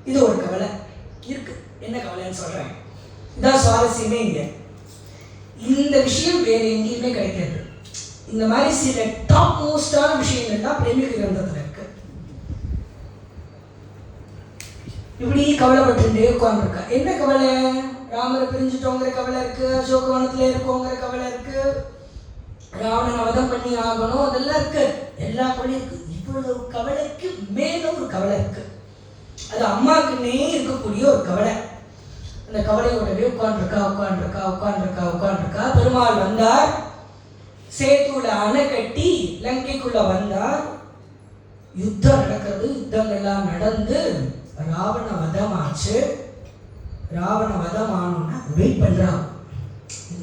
இது ஒரு கவலை இருக்கு. என்ன கவலைன்னு சொல்றேன். இதான் சுவாரஸ்யமே. இங்க இந்த விஷயம் வேற எங்கேயுமே கிடைக்காது. இந்த மாதிரி சில டாப் மோஸ்டான விஷயங்கள் தான் பிரேமிக கிரந்தத்துல இருக்கு. இப்படி கவலைப்பட்டு உட்கார்ந்துருக்கா. என்ன கவலை? ராமரை பிரிஞ்சுட்டோங்கிற கவலை இருக்கு, அசோகவனத்துல இருக்கோங்கிற கவலை இருக்கு, ராவணனை வதம் பண்ணி ஆகணும், அதெல்லாம் இருக்கு. எல்லா கவலையும் இருக்கு. இவ்வளவு கவலைக்கு மேல ஒரு கவலை இருக்கு. அது அம்மாக்குன்னே இருக்கக்கூடிய ஒரு கவலை. அந்த கவலையோடவே உட்கார்ந்துருக்கா. பெருமாள் வந்தார், சேத்துள்ள அணை கட்டி லங்கைக்குள்ள வந்தார். யுத்தம் நடக்கிறது. யுத்தங்கள்லாம் நடந்து ராவண வதம் ஆச்சு. ராவண வதம் ஆனோன்னா வெயிட் பண்றா.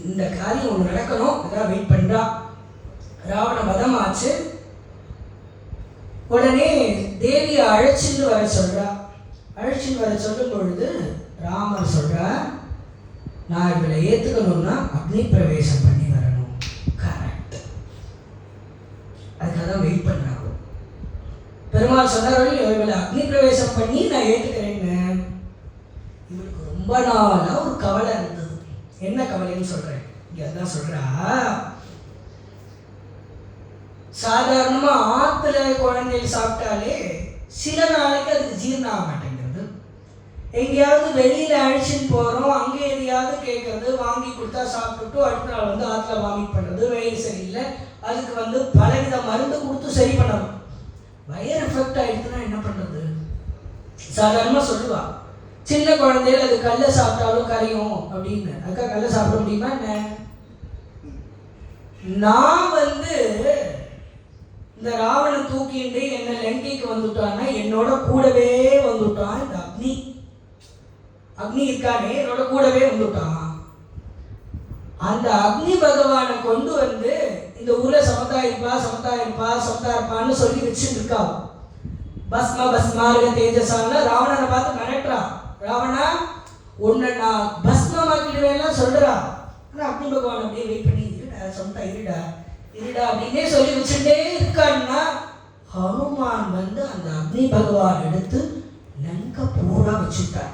இந்த காரியம் ஒன்று நடக்கணும், அதான் வெயிட் பண்றா. ராவண வதம் ஆச்சு. உடனே தேவியை அழைச்சிட்டு வர சொல்றா. அழைச்சிட்டு வர சொல்லும் பொழுது ராமர் சொல்றா, நான் இவளை ஏத்துக்கணும்னா அக்னி பிரவேசம் பண்ணி வரணும். கரெக்ட். அதுக்காக தான் வெயிட் பண்றாங்க. பெருமாள் சொன்னார், இவளை அக்னி பிரவேசம் பண்ணி நான் ஏத்துக்கிறேன்னு. இவளுக்கு ரொம்ப நாளா ஒரு கவலை இருந்தது. என்ன கவலைன்னு சொல்றேன். இங்க அதான் சொல்றா, சாதாரணமா ஆத்துல குழந்தைகள் சாப்பிட்டாலே சில நாளைக்கு அதுக்கு ஜீரணம் ஆக மாட்டேங்கிறது. எங்கேயாவது வெளியில அழைச்சின்னு போறோம், அங்கே எதையாவது கேட்கறது, வாங்கி கொடுத்தா சாப்பிட்டுட்டு அடுத்த நாள் வந்து ஆத்துல வாமிட் பண்றது, வெயில் சரியில்லை, அதுக்கு பலவித மருந்து கொடுத்து சரி பண்ணணும். வயர் எஃபெக்ட் ஆயிடுச்சுன்னா என்ன பண்றது? சாதாரணமா சொல்லுவா, சின்ன குழந்தைகள் அது கல்லை சாப்பிட்டாலும் கரையும் அப்படின்னு. அதுக்காக கல்லை சாப்பிட முடியுமா என்ன? நான் இந்த ராவணன் தூக்கிட்டு என்ன லங்கைக்கு வந்துட்டான்னா என்னோட கூடவே வந்துட்டான். இந்த அக்னி இருக்கானே என்னோட கூடவே வந்துட்டான். அந்த அக்னி பகவானை கொண்டு இந்த ஊர்ல சமத்தா இருப்பான்னு சொல்லி வச்சுட்டு இருக்கா. பஸ்மார்க தேஜசான ராவணனை பார்த்து மிரட்டுறா. ராவணா, உன்னை நான் பஸ்மமாக்கிடுவேன் சொல்றா. ஆனா அக்னி பகவான் அப்படியே வெயிட் பண்ணி சமத்தா இருடா அப்படின்னே சொல்லி வச்சுட்டே இருக்கான்னா, ஹனுமான் அந்த அக்னி பகவான் எடுத்து லங்கை பூரா வச்சுட்டார்.